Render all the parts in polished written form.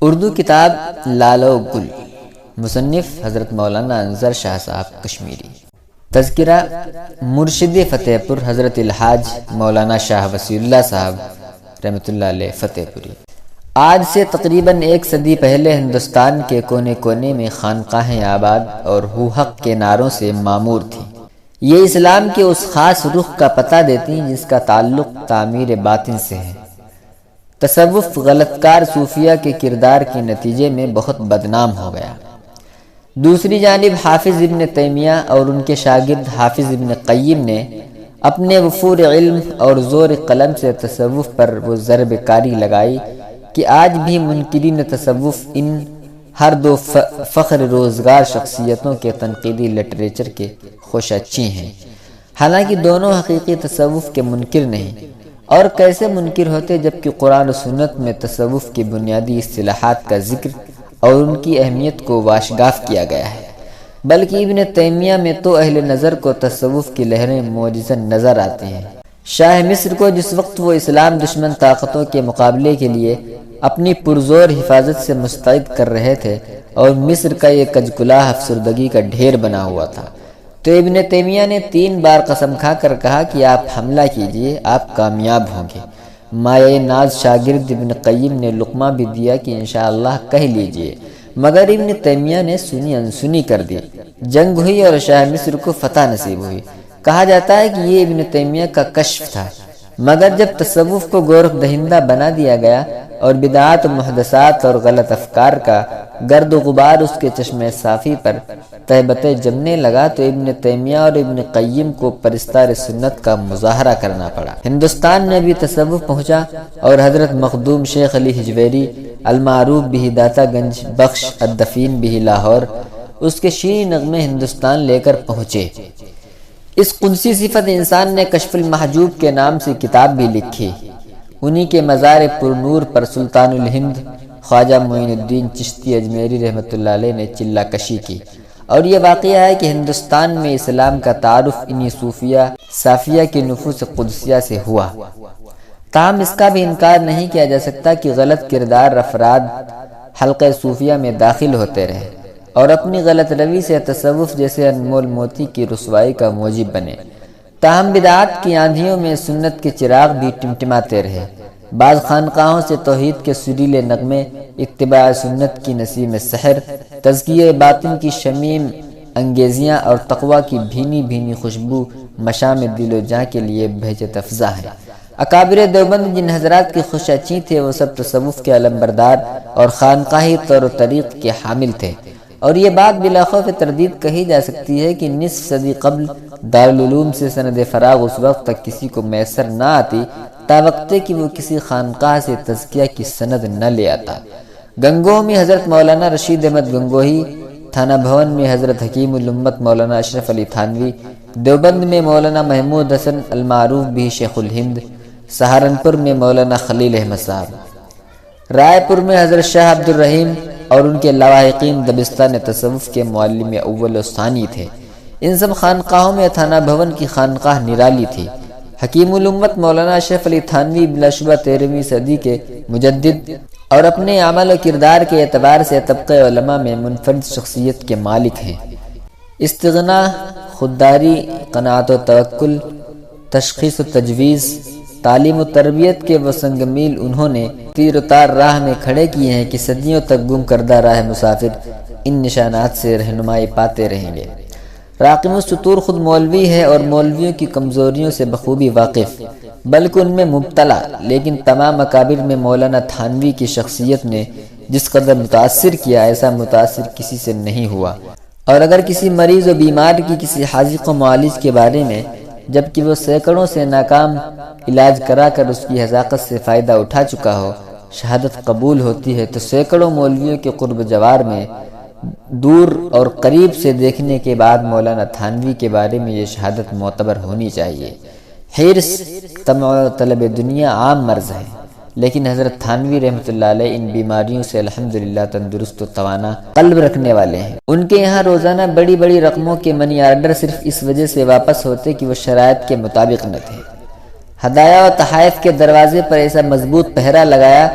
اردو کتاب لال و گل، مصنف حضرت مولانا انظر شاہ صاحب کشمیری۔ تذکرہ مرشد فتح پور حضرت الحاج مولانا شاہ وسیع اللہ صاحب رحمۃ اللہ علیہ فتح پوری۔ آج سے تقریباً ایک صدی پہلے ہندوستان کے کونے کونے میں خانقاہیں آباد اور ہو حق کے نعروں سے معمور تھیں۔ یہ اسلام کے اس خاص رخ کا پتہ دیتی ہیں جس کا تعلق تعمیر باطن سے ہے۔ تصوف غلط کار صوفیہ کے کردار کے نتیجے میں بہت بدنام ہو گیا۔ دوسری جانب حافظ ابن تیمیہ اور ان کے شاگرد حافظ ابن قیم نے اپنے وفور علم اور زور قلم سے تصوف پر وہ ضرب کاری لگائی کہ آج بھی منکرین تصوف ان ہر دو فخر روزگار شخصیتوں کے تنقیدی لٹریچر کے خوشچی ہیں، حالانکہ دونوں حقیقی تصوف کے منکر نہیں۔ اور کیسے منکر ہوتے جبکہ قرآن و سنت میں تصوف کی بنیادی اصطلاحات کا ذکر اور ان کی اہمیت کو واشگاف کیا گیا ہے۔ بلکہ ابن تیمیہ میں تو اہل نظر کو تصوف کی لہریں معجزن نظر آتی ہیں۔ شاہ مصر کو جس وقت وہ اسلام دشمن طاقتوں کے مقابلے کے لیے اپنی پرزور حفاظت سے مستعد کر رہے تھے اور مصر کا یہ کج کلاہ افسردگی کا ڈھیر بنا ہوا تھا، تو ابن تیمیہ نے 3 بار قسم کھا کر کہا کہ آپ حملہ کیجئے، آپ کامیاب ہوں گے۔ مایہ ناز شاگرد ابن قیم نے لقمہ بھی دیا کہ انشاءاللہ کہہ لیجئے، مگر ابن تیمیہ نے سنی انسنی کر دی۔ جنگ ہوئی اور شاہ مصر کو فتح نصیب ہوئی۔ کہا جاتا ہے کہ یہ ابن تیمیہ کا کشف تھا، مگر جب تصوف کو گورکھ دہندہ بنا دیا گیا اور بدعات و محدثات اور غلط افکار کا گرد و غبار اس کے چشمِ صافی پر تہبتِ جمنے لگا تو ابن تیمیہ اور ابن قیم کو پرستار سنت کا مظاہرہ کرنا پڑا۔ ہندوستان میں بھی تصوف پہنچا اور حضرت مخدوم شیخ علی حجویری المعروف بہ داتا گنج بخش الدفین بہ لاہور اس کے شیریں نغمے ہندوستان لے کر پہنچے۔ اس قدسی صفت انسان نے کشف المحجوب کے نام سے کتاب بھی لکھی۔ انہی کے مزار پر نور پر سلطان الہند خواجہ معین الدین چشتی اجمیری رحمۃ اللہ علیہ نے چلہ کشی کی، اور یہ واقعہ ہے کہ ہندوستان میں اسلام کا تعارف انہی صوفیہ صافیہ کے نفوس قدسیہ سے ہوا۔ تاہم اس کا بھی انکار نہیں کیا جا سکتا کہ غلط کردار افراد حلقہ صوفیہ میں داخل ہوتے رہے اور اپنی غلط روی سے تصوف جیسے انمول موتی کی رسوائی کا موجب بنے۔ تاہم بدعات کی آندھیوں میں سنت کے چراغ بھی ٹمٹماتے رہے۔ بعض خانقاہوں سے توحید کے سریلے نغمے، اتباع سنت کی نسیم سحر، تزکیہ باطن کی شمیم انگیزیاں اور تقویٰ کی بھینی بھینی خوشبو مشام دل و جاں کے لیے بہجت افزا ہے۔ اکابر دیوبند جن حضرات کے خوشچی تھے وہ سب تصوف کے علمبردار اور خانقاہی طور و طریق کے حامل تھے، اور یہ بات بلا خوف تردید کہی جا سکتی ہے کہ نصف صدی قبل دارالعلوم سے سند فراغ اس وقت تک کسی کو میسر نہ آتی تاوقتے کہ وہ کسی خانقاہ سے تزکیہ کی سند نہ لے آتا۔ گنگوہ میں حضرت مولانا رشید احمد گنگوہی، تھانہ بھون میں حضرت حکیم الامت مولانا اشرف علی تھانوی، دیوبند میں مولانا محمود حسن المعروف بھی شیخ الہند، سہارنپور میں مولانا خلیل احمد صاحب، رائے پور میں حضرت شاہ عبد الرحیم اور ان کے لواحقین دبستان تصوف کے معلم اول و ثانی تھے۔ ان سب خانقاہوں میں تھانہ بھون کی خانقاہ نرالی تھی۔ حکیم الامت مولانا اشرف علی تھانوی بلا شبہ 13ویں صدی کے مجدد اور اپنے عمل و کردار کے اعتبار سے طبقہ علماء میں منفرد شخصیت کے مالک ہیں۔ استغنا، خودداری، قناعت و توکل، تشخیص و تجویز، تعلیم و تربیت کے وہ سنگ میل انہوں نے تیر و تار راہ میں کھڑے کیے ہیں کہ صدیوں تک گم کردہ راہ مسافر ان نشانات سے رہنمائی پاتے رہیں گے۔ راقم السطور خود مولوی ہے اور مولویوں کی کمزوریوں سے بخوبی واقف، بلکہ ان میں مبتلا، لیکن تمام اکابر میں مولانا تھانوی کی شخصیت نے جس قدر متاثر کیا ایسا متاثر کسی سے نہیں ہوا۔ اور اگر کسی مریض و بیمار کی کسی حاذق و معالج کے بارے میں جبکہ وہ سینکڑوں سے ناکام علاج کرا کر اس کی حذاقت سے فائدہ اٹھا چکا ہو شہادت قبول ہوتی ہے، تو سینکڑوں مولویوں کے قرب جوار میں دور اور قریب سے دیکھنے کے بعد مولانا تھانوی کے بارے میں یہ شہادت معتبر ہونی چاہیے۔ حرص، طمع و طلب دنیا عام مرض ہے، لیکن حضرت تھانوی رحمۃ اللہ علیہ ان بیماریوں سے الحمدللہ تندرست و توانا قلب رکھنے والے ہیں۔ ان کے یہاں روزانہ بڑی بڑی رقموں کے منی آرڈر صرف اس وجہ سے واپس ہوتے کہ وہ شرائط کے مطابق نہ تھے۔ ہدایہ و تحائف کے دروازے پر ایسا مضبوط پہرا لگایا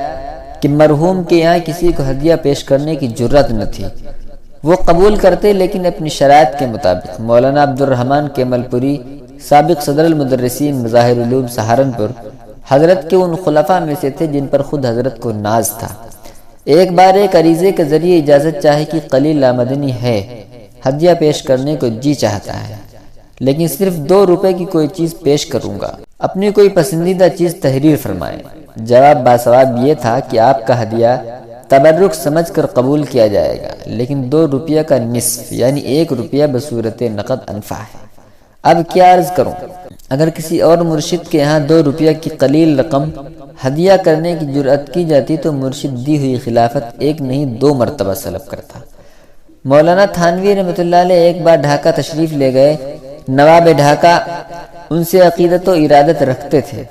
کہ کہ مرحوم کے یہاں کسی کو ہدیہ پیش کرنے کی جرت نہ تھی۔ وہ قبول کرتے لیکن اپنی شرائط کے مطابق۔ مولانا عبد الرحمن کیمل پوری، سابق صدر المدرسین مظاہر علوم سہارنپور، حضرت کے ان خلفاء میں سے تھے جن پر خود حضرت کو ناز تھا۔ ایک بار ایک عریضے کے ذریعے اجازت چاہی کہ قلیل آمدنی ہے، ہدیہ پیش کرنے کو جی چاہتا ہے، لیکن صرف 2 روپے کی کوئی چیز پیش کروں گا، اپنی کوئی پسندیدہ چیز تحریر فرمائیں۔ جواب باثواب یہ تھا کہ آپ کا ہدیہ تبرک سمجھ کر قبول کیا جائے گا، لیکن 2 روپیہ کا نصف یعنی 1 روپیہ بصورت نقد انفع ہے۔ اب کیا عرض کروں، اگر کسی اور مرشد کے یہاں 2 روپیہ کی قلیل رقم ہدیہ کرنے کی جرأت کی جاتی تو مرشد دی ہوئی خلافت 1 نہیں 2 مرتبہ سلب کرتا۔ مولانا تھانوی رحمۃ اللہ علیہ ایک بار ڈھاکہ تشریف لے گئے۔ نواب ڈھاکہ ان سے عقیدت و ارادت رکھتے تھے۔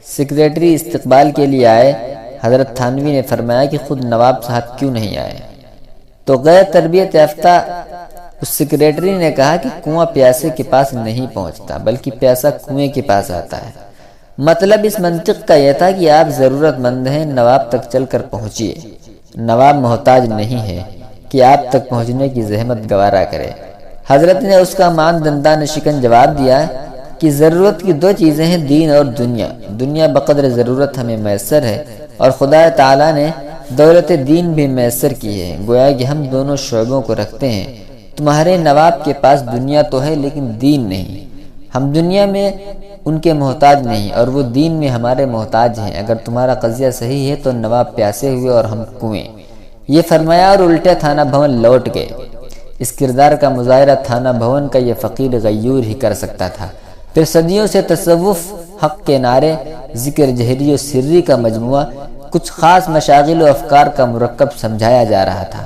سیکریٹری استقبال کے لیے آئے۔ حضرت تھانوی نے فرمایا کہ خود نواب صاحب کیوں نہیں آئے؟ تو غیر تربیت یافتہ اس سیکریٹری نے کہا کہ کنواں پیاسے کے پاس نہیں پہنچتا بلکہ پیاسا کنویں کے پاس آتا ہے۔ مطلب اس منطق کا یہ تھا کہ آپ ضرورت مند ہیں، نواب تک چل کر پہنچیے۔ نواب محتاج نہیں ہے کہ آپ تک پہنچنے کی زحمت گوارا کرے۔ حضرت نے اس کا مان دندان شکن جواب دیا کہ ضرورت کی 2 چیزیں ہیں، دین اور دنیا۔ دنیا بقدر ضرورت ہمیں میسر ہے اور خدا تعالیٰ نے دولت دین بھی میسر کی ہے، گویا کہ ہم دونوں شعبوں کو رکھتے ہیں۔ تمہارے نواب کے پاس دنیا تو ہے لیکن دین نہیں۔ ہم دنیا میں ان کے محتاج نہیں اور وہ دین میں ہمارے محتاج ہیں۔ اگر تمہارا قضیہ صحیح ہے تو نواب پیاسے ہوئے اور ہم کنویں۔ یہ فرمایا اور الٹے تھانہ بھون لوٹ گئے۔ اس کردار کا مظاہرہ تھانہ بھون کا یہ فقیر غیور ہی کر سکتا تھا۔ پھر صدیوں سے تصوف، حق کے نعرے، ذکر جہری و سری کا مجموعہ، کچھ خاص مشاغل و افکار کا مرکب سمجھایا جا رہا تھا۔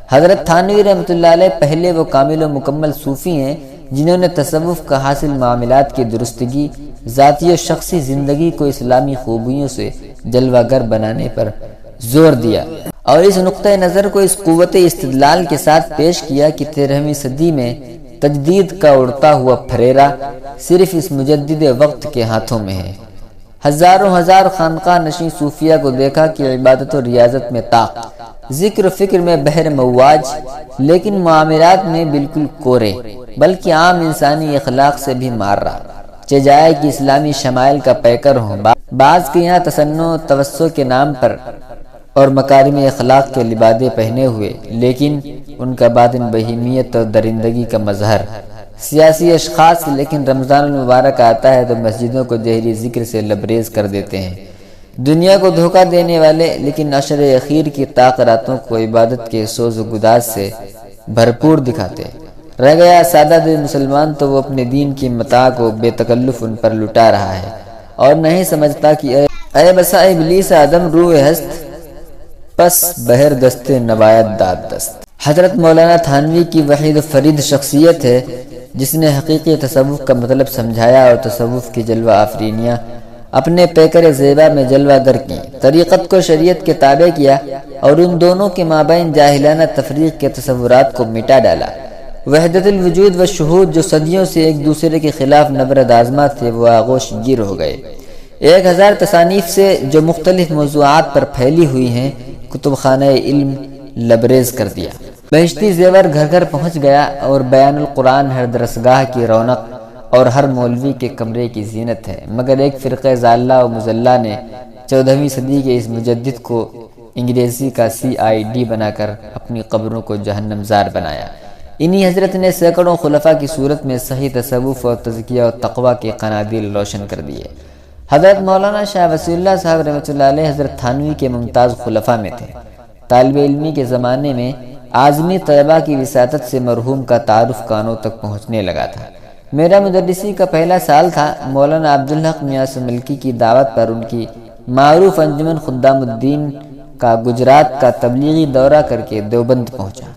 حضرت تھانوی رحمۃ اللہ علیہ پہلے وہ کامل و مکمل صوفی ہیں جنہوں نے تصوف کا حاصل معاملات کی درستگی، ذاتی و شخصی زندگی کو اسلامی خوبیوں سے جلوہ گر بنانے پر زور دیا اور اس نقطۂ نظر کو اس قوت استدلال کے ساتھ پیش کیا کہ 13ویں صدی میں تجدید کا اڑتا ہوا پھریرا صرف اس مجدد وقت کے ہاتھوں میں ہے۔ ہزاروں ہزار خانقاہ نشین صوفیہ کو دیکھا کہ عبادت و ریاضت میں طاق، ذکر و فکر میں بحر مواج، لیکن معاملات میں بالکل کورے، بلکہ عام انسانی اخلاق سے بھی مار رہا۔ چجائے کہ اسلامی شمائل کا پیکر ہوں، بعض کے یہاں تسنع توسع کے نام پر اور مکارم اخلاق کے لبادے پہنے ہوئے، لیکن ان کا باطن بہیمیت اور درندگی کا مظہر۔ سیاسی اشخاص لیکن رمضان المبارک آتا ہے تو مسجدوں کو جہری ذکر سے لبریز کر دیتے ہیں۔ دنیا کو دھوکہ دینے والے لیکن عشر اخیر کی طاق راتوں کو عبادت کے سوز و گداز سے بھرپور دکھاتے۔ رہ گیا سادہ دل مسلمان تو وہ اپنے دین کی متاع کو بے تکلف ان پر لٹا رہا ہے اور نہیں سمجھتا کہ اے بسا ابلیس آدم روح ہست پس بہر دست نبایت داد دست۔ حضرت مولانا تھانوی کی وحید و فرید شخصیت ہے جس نے حقیقی تصوف کا مطلب سمجھایا اور تصوف کی جلوہ آفرینیاں اپنے پیکر زیبا میں جلوہ گر کی، طریقت کو شریعت کے تابع کیا اور ان دونوں کے مابین جاہلانہ تفریق کے تصورات کو مٹا ڈالا۔ وحدت الوجود و شہود جو صدیوں سے ایک دوسرے کے خلاف نبرد آزما تھے وہ آغوش گیر ہو گئے۔ 1000 تصانیف سے جو مختلف موضوعات پر پھیلی ہوئی ہیں کتب خانہ علم لبریز کر دیا۔ بہشتی زیور گھر گھر پہنچ گیا اور بیان القرآن ہر درسگاہ کی رونق اور ہر مولوی کے کمرے کی زینت ہے، مگر ایک فرقہ ضالہ و مضلہ نے 14ویں صدی کے اس مجدد کو انگریزی کا CID بنا کر اپنی قبروں کو جہنم زار بنایا۔ انہی حضرت نے سینکڑوں خلفاء کی صورت میں صحیح تصوف اور تزکیہ و تقوی کے قنادیل روشن کر دیے۔ حضرت مولانا شاہ وصی اللہ صاحب رحمۃ اللہ علیہ حضرت تھانوی کے ممتاز خلفاء میں تھے۔ طالب علمی کے زمانے میں اعظمی طلباء کی وساطت سے مرحوم کا تعارف کانوں تک پہنچنے لگا تھا۔ میرا مدرسی کا پہلا سال تھا۔ مولانا عبدالحق میاں ملکی کی دعوت پر ان کی معروف انجمن خدام الدین کا گجرات کا تبلیغی دورہ کر کے دیوبند پہنچا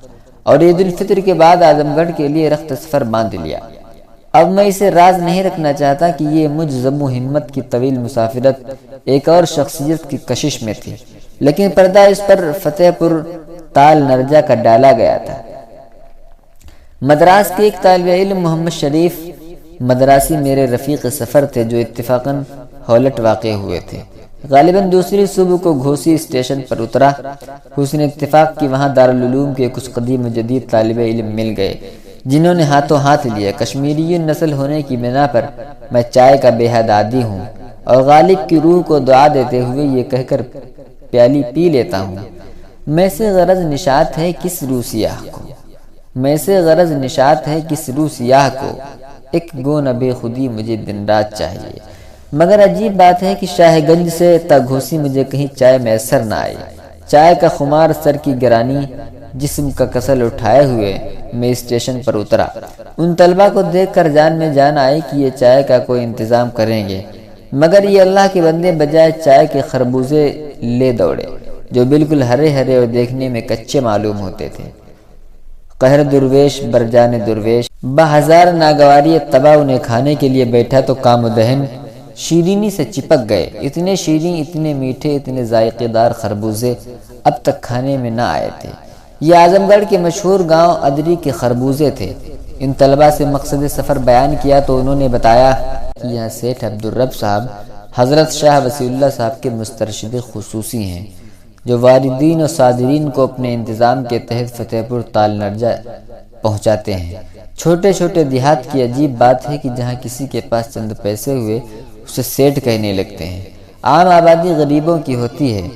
اور عید الفطر کے بعد اعظم گڑھ کے لیے رخت سفر باندھ لیا۔ اب میں اسے راز نہیں رکھنا چاہتا کہ یہ مجھ ضم و ہمت کی طویل مسافرت ایک اور شخصیت کی کشش میں تھی، لیکن پردہ اس پر فتح پور تال نرجا کا ڈالا گیا تھا۔ مدراس کے ایک طالب علم محمد شریف مدراسی میرے رفیق سفر تھے جو اتفاقاً ہولٹ واقع ہوئے تھے۔ غالباً دوسری صبح کو گھوسی اسٹیشن پر اترا۔ حسن اتفاق کی وہاں دارالعلوم کے کچھ قدیم و جدید طالب علم مل گئے جنہوں نے ہاتھوں ہاتھ لیا۔ کشمیری نسل ہونے کی بنا پر میں چائے کا بے حد عادی ہوں اور غالب کی روح کو دعا دیتے ہوئے یہ کہہ کر پیالی پی لیتا ہوں، میں سے غرض نشاط ہے کس روح سیاہ کو، میں سے غرض نشاط ہے کس روح سیاہ کو، ایک گو نہ بے خودی مجھے دن رات چاہیے۔ مگر عجیب بات ہے کہ شاہ گنج سے تا گھوسی مجھے کہیں چائے میسر نہ آئی۔ چائے کا خمار، سر کی گرانی، جسم کا کسل اٹھائے ہوئے میں اسٹیشن پر اترا۔ ان طلبہ کو دیکھ کر جان میں جان آئی کہ یہ چائے کا کوئی انتظام کریں گے، مگر یہ اللہ کے بندے بجائے چائے کے خربوزے لے دوڑے جو بالکل ہرے ہرے اور دیکھنے میں کچے معلوم ہوتے تھے۔ قہر درویش برجان درویش، بہزار ناگواری طبع انہیں کھانے کے لیے بیٹھا تو کام و دہن شیرینی سے چپک گئے۔ اتنے شیریں، اتنے میٹھے، اتنے ذائقے دار خربوزے اب تک کھانے میں نہ آئے تھے۔ یہ اعظم گڑھ کے مشہور گاؤں ادری کے خربوزے تھے۔ ان طلبہ سے مقصد سفر بیان کیا تو انہوں نے بتایا کہ یہاں سیٹھ عبدالرب صاحب حضرت شاہ وصی اللہ صاحب کے مسترشد خصوصی ہیں، جو واردین و صادرین کو اپنے انتظام کے تحت فتح پور تال نرجہ پہنچاتے ہیں۔ چھوٹے چھوٹے دیہات کی عجیب بات ہے کہ جہاں کسی کے پاس چند پیسے ہوئے اسے سیٹھ کہنے لگتے ہیں۔ عام آبادی غریبوں کی ہوتی ہے،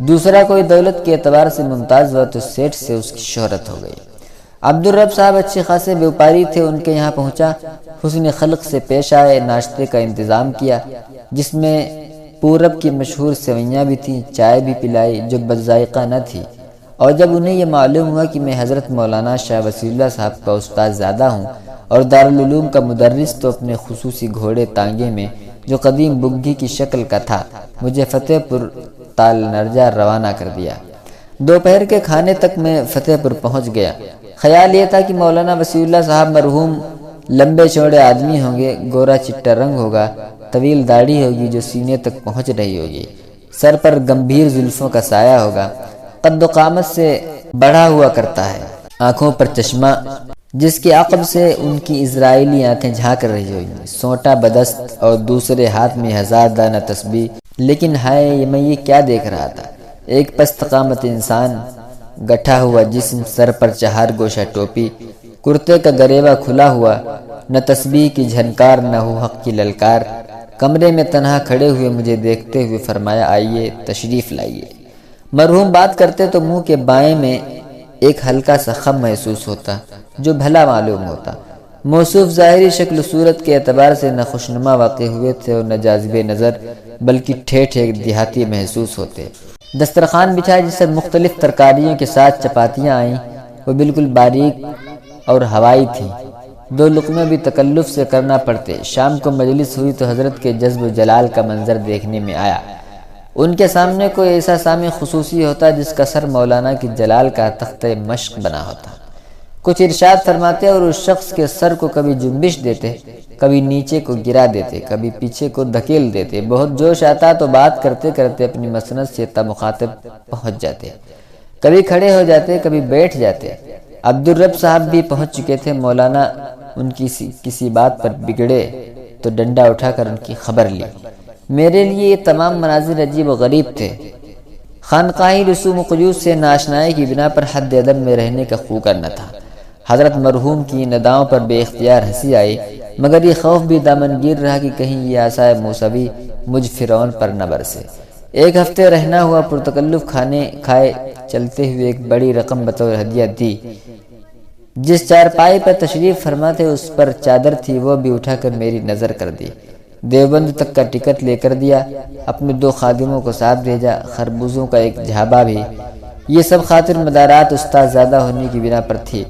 دوسرا کوئی دولت کے اعتبار سے ممتاز ہوا تو سیٹھ سے اس کی شہرت ہو گئی۔ عبدالرب صاحب اچھے خاصے بیوپاری تھے، ان کے یہاں پہنچا، حسن خلق سے پیش آئے، ناشتے کا انتظام کیا جس میں پورب کی مشہور سوئیاں بھی تھیں، چائے بھی پلائی جو بدذائقہ نہ تھی۔ اور جب انہیں یہ معلوم ہوا کہ میں حضرت مولانا شاہ وصی اللہ صاحب کا استاد زیادہ ہوں اور دارالعلوم کا مدرس، تو اپنے خصوصی گھوڑے تانگے میں جو قدیم بگھی کی شکل کا تھا مجھے فتح پور تال نرجہ روانہ کر دیا۔ دوپہر کے کھانے تک میں فتح پور پہنچ گیا۔ خیال یہ تھا کہ مولانا وصی اللہ صاحب مرحوم لمبے چوڑے آدمی ہوں گے، گورا چٹا رنگ ہوگا، طویل داڑھی ہوگی جو سینے تک پہنچ رہی ہوگی، سر پر گمبھیر زلفوں کا سایہ ہوگا، قد و قامت سے بڑھا ہوا کرتا ہے، آنکھوں پر چشمہ جس کے عقب سے ان کی اسرائیلی آنکھیں جھانک رہی ہوگی، سونٹا بدست اور دوسرے ہاتھ میں 1000 دانہ تسبیح۔ لیکن ہائے، میں یہ کیا دیکھ رہا تھا؟ ایک پست قامت انسان، گٹھا ہوا جسم، سر پر 4 گوشہ ٹوپی، کرتے کا گریبہ کھلا ہوا، نہ تسبیح کی جھنکار نہ ہو حق کی للکار۔ کمرے میں تنہا کھڑے ہوئے مجھے دیکھتے ہوئے فرمایا، آئیے تشریف لائیے۔ مرحوم بات کرتے تو منہ کے بائیں میں ایک ہلکا سا خم محسوس ہوتا جو بھلا معلوم ہوتا۔ موصوف ظاہری شکل و صورت کے اعتبار سے نہ خوشنما واقع ہوئے تھے اور نہ جاذب نظر، بلکہ ٹھیٹھے دیہاتی محسوس ہوتے۔ دسترخوان بچھا جس پر مختلف ترکاریوں کے ساتھ چپاتیاں آئیں، وہ بالکل باریک اور ہوائی تھیں، 2 لقمے بھی تکلف سے کرنا پڑتے۔ شام کو مجلس ہوئی تو حضرت کے جذب و جلال کا منظر دیکھنے میں آیا۔ ان کے سامنے کوئی ایسا سامع خصوصی ہوتا جس کا سر مولانا کی جلال کا تختہ مشق بنا ہوتا، کچھ ارشاد فرماتے اور اس شخص کے سر کو کبھی جنبش دیتے، کبھی نیچے کو گرا دیتے، کبھی پیچھے کو دھکیل دیتے۔ بہت جوش آتا تو بات کرتے کرتے اپنی مسند سے تا مخاطب پہنچ جاتے، کبھی کھڑے ہو جاتے، کبھی بیٹھ جاتے۔ عبدالرب صاحب بھی پہنچ چکے تھے۔ مولانا ان کی کسی بات پر بگڑے تو ڈنڈا اٹھا کر ان کی خبر لی۔ میرے لیے یہ تمام مناظر عجیب و غریب تھے۔ خانقاہی رسوم و قیود سے ناشنائی کی بنا پر حد ادب میں رہنے کا خوگر نہ تھا۔ حضرت مرحوم کی نداؤں پر بے اختیار ہنسی آئی، مگر یہ خوف بھی دامنگیر رہا کہ کہیں یہ عصائے موسوی مجھ فرعون پر نہ برسے۔ 1 ہفتے رہنا ہوا، پرتکلف کھانے کھائے، چلتے ہوئے ایک بڑی رقم بطور ہدیہ دی۔ جس چارپائی پر تشریف فرما تھے اس پر چادر تھی، وہ بھی اٹھا کر میری نظر کر دی۔ دیوبند تک کا ٹکٹ لے کر دیا، اپنے 2 خادموں کو ساتھ بھیجا، خربوزوں کا ایک جھابا بھی۔ یہ سب خاطر مدارات استاد زیادہ ہونے کی بنا پر تھی۔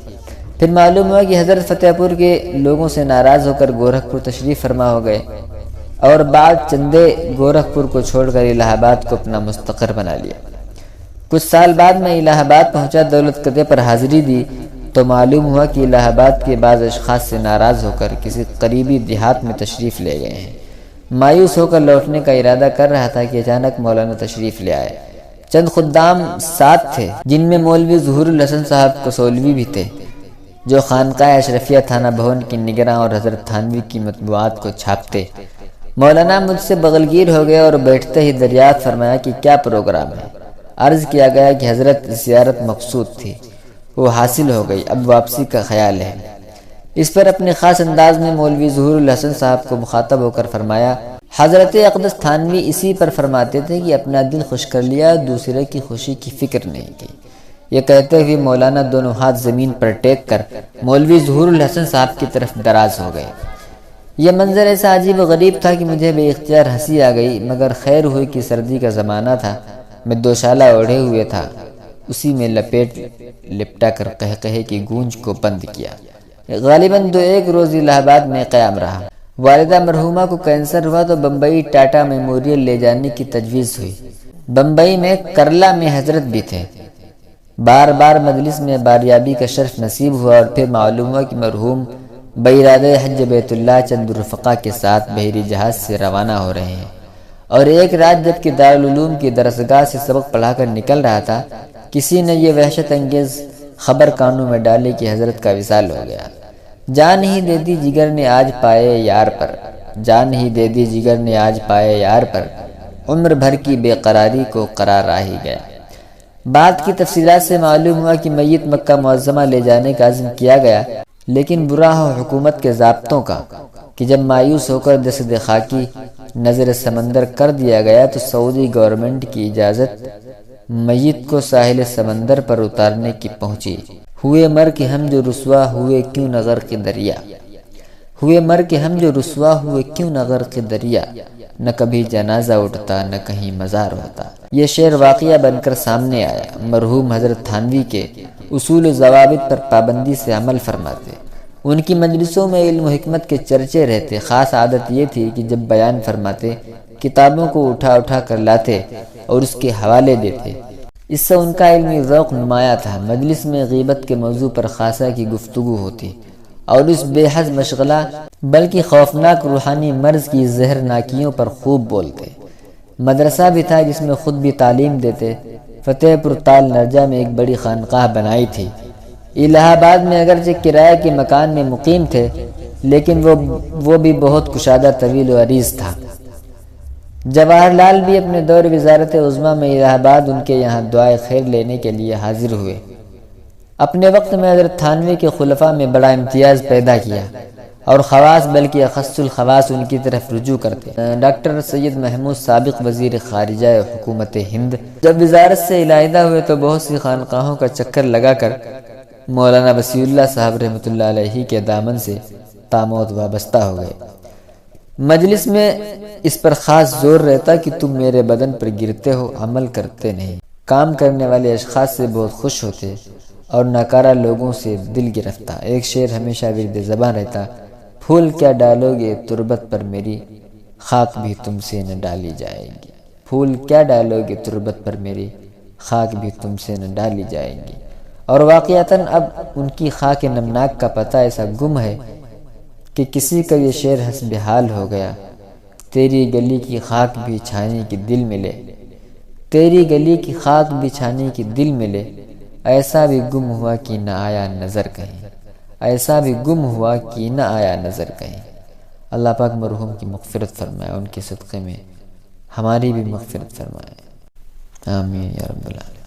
پھر معلوم ہوا کہ حضرت فتح پور کے لوگوں سے ناراض ہو کر گورکھپور تشریف فرما ہو گئے اور بعد چندے گورکھپور کو چھوڑ کر الہ آباد کو اپنا مستقر بنا لیا۔ کچھ سال بعد میں الہ آباد پہنچا، دولت قدے پر حاضری دی تو معلوم ہوا کہ الہ آباد کے بعض اشخاص سے ناراض ہو کر کسی قریبی دیہات میں تشریف لے گئے ہیں۔ مایوس ہو کر لوٹنے کا ارادہ کر رہا تھا کہ اچانک مولانا تشریف لے آئے۔ چند خدام ساتھ تھے جن میں مولوی ظہور الحسن صاحب کسولوی بھی تھے، جو خانقاہ اشرفیہ تھانہ بھون کی نگراں اور حضرت تھانوی کی مطبوعات کو چھاپتے۔ مولانا مجھ سے بغلگیر ہو گئے اور بیٹھتے ہی دریافت فرمایا کہ کیا پروگرام ہے۔ عرض کیا گیا کہ حضرت زیارت مقصود تھی، وہ حاصل ہو گئی، اب واپسی کا خیال ہے۔ اس پر اپنے خاص انداز میں مولوی ظہور الحسن صاحب کو مخاطب ہو کر فرمایا، حضرت اقدس تھانوی اسی پر فرماتے تھے کہ اپنا دل خوش کر لیا، دوسرے کی خوشی کی فکر نہیں کی۔ یہ کہتے ہوئے مولانا دونوں ہاتھ زمین پر ٹیک کر مولوی ظہور الحسن صاحب کی طرف دراز ہو گئے۔ یہ منظر ایسا عجیب و غریب تھا کہ مجھے بے اختیار ہنسی آ گئی، مگر خیر ہوئی کہ سردی کا زمانہ تھا، میں دوشالہ اوڑھے ہوئے تھا، اسی میں لپٹا کر قہقہے کی گونج کو بند کیا۔ غالباً 2-1 روز الہ آباد میں قیام رہا۔ والدہ مرحومہ کو کینسر ہوا تو بمبئی ٹاٹا میموریل لے جانے کی تجویز ہوئی۔ بمبئی میں کرلا میں حضرت بھی تھے۔ بار بار مجلس میں باریابی کا شرف نصیب ہوا اور پھر معلوم ہوا کہ مرحوم بارادۂ حج بیت اللہ چند رفقا کے ساتھ بحری جہاز سے روانہ ہو رہے ہیں، اور ایک رات جب کہ دارالعلوم کی درسگاہ سے سبق پڑھا کر نکل رہا تھا، کسی نے یہ وحشت انگیز خبر کانوں میں ڈالی کہ حضرت کا وصال ہو گیا۔ جان ہی دے دی جگر نے آج پائے یار پر، جان ہی دے دی جگر نے آج پائے یار پر، عمر بھر کی بے قراری کو قرار آ ہی گیا۔ بات کی تفصیلات سے معلوم ہوا کہ میت مکہ معظمہ لے جانے کا عزم کیا گیا، لیکن برا ہو حکومت کے ضابطوں کا کہ جب مایوس ہو کر جسد خاکی نظر سمندر کر دیا گیا تو سعودی گورنمنٹ کی اجازت میت کو ساحل سمندر پر اتارنے کی پہنچی۔ ہوئے مر کے ہم جو رسوا ہوئے کیوں نہ غرق دریا، ہوئے مر کے ہم جو رسوا ہوئے کیوں نہ غرق دریا، نہ کبھی جنازہ اٹھتا نہ کہیں مزار ہوتا۔ یہ شعر واقعہ بن کر سامنے آیا۔ مرحوم حضرت تھانوی کے اصول و ضوابط پر پابندی سے عمل فرماتے، ان کی مجلسوں میں علم و حکمت کے چرچے رہتے۔ خاص عادت یہ تھی کہ جب بیان فرماتے کتابوں کو اٹھا اٹھا کر لاتے اور اس کے حوالے دیتے، اس سے ان کا علمی ذوق نمایاں تھا۔ مجلس میں غیبت کے موضوع پر خاصہ کی گفتگو ہوتی اور اس بے حد مشغلہ بلکہ خوفناک روحانی مرض کی زہرناکیوں پر خوب بولتے۔ مدرسہ بھی تھا جس میں خود بھی تعلیم دیتے۔ فتح پور تال نرجہ میں ایک بڑی خانقاہ بنائی تھی۔ الہ آباد میں اگرچہ کرائے کے مکان میں مقیم تھے، لیکن وہ بھی بہت کشادہ طویل و عریض تھا۔ جواہر لال بھی اپنے دور وزارت عظمیٰ میں الہ آباد ان کے یہاں دعائے خیر لینے کے لیے حاضر ہوئے۔ اپنے وقت میں حضرت تھانوی کے خلفاء میں بڑا امتیاز پیدا کیا اور خواص بلکہ اخص الخواص ان کی طرف رجوع کرتے۔ ڈاکٹر سید محمود سابق وزیر خارجہ حکومت ہند جب وزارت سے علیحدہ ہوئے تو بہت سی خانقاہوں کا چکر لگا کر مولانا وسیع اللہ صاحب رحمۃ اللہ علیہ کے دامن سے تاموت وابستہ ہو گئے۔ مجلس میں اس پر خاص زور رہتا کہ تم میرے بدن پر گرتے ہو، عمل کرتے نہیں۔ کام کرنے والے اشخاص سے بہت خوش ہوتے اور ناکارہ لوگوں سے دل گرفتہ۔ ایک شعر ہمیشہ ورد زباں رہتا، پھول کیا ڈالو گے تربت پر میری، خاک بھی تم سے نہ ڈالی جائے گی۔ پھول کیا ڈالو گے تربت پر میری، خاک بھی تم سے نہ ڈالی جائے گی۔ اور واقعتاً اب ان کی خاک نمناک کا پتہ ایسا گم ہے کہ کسی کا یہ شعر حسب حال ہو گیا، تیری گلی کی خاک بھی چھانے کی دل ملے، تیری گلی کی خاک بھی چھانے کی دل ملے، ایسا بھی گم ہوا کہ نہ آیا نظر کہیں، ایسا بھی گم ہوا کہ نہ آیا نظر کہیں۔ اللہ پاک مرحوم کی مغفرت فرمائے، ان کے صدقے میں ہماری بھی مغفرت فرمائے، آمین یا رب العالمین۔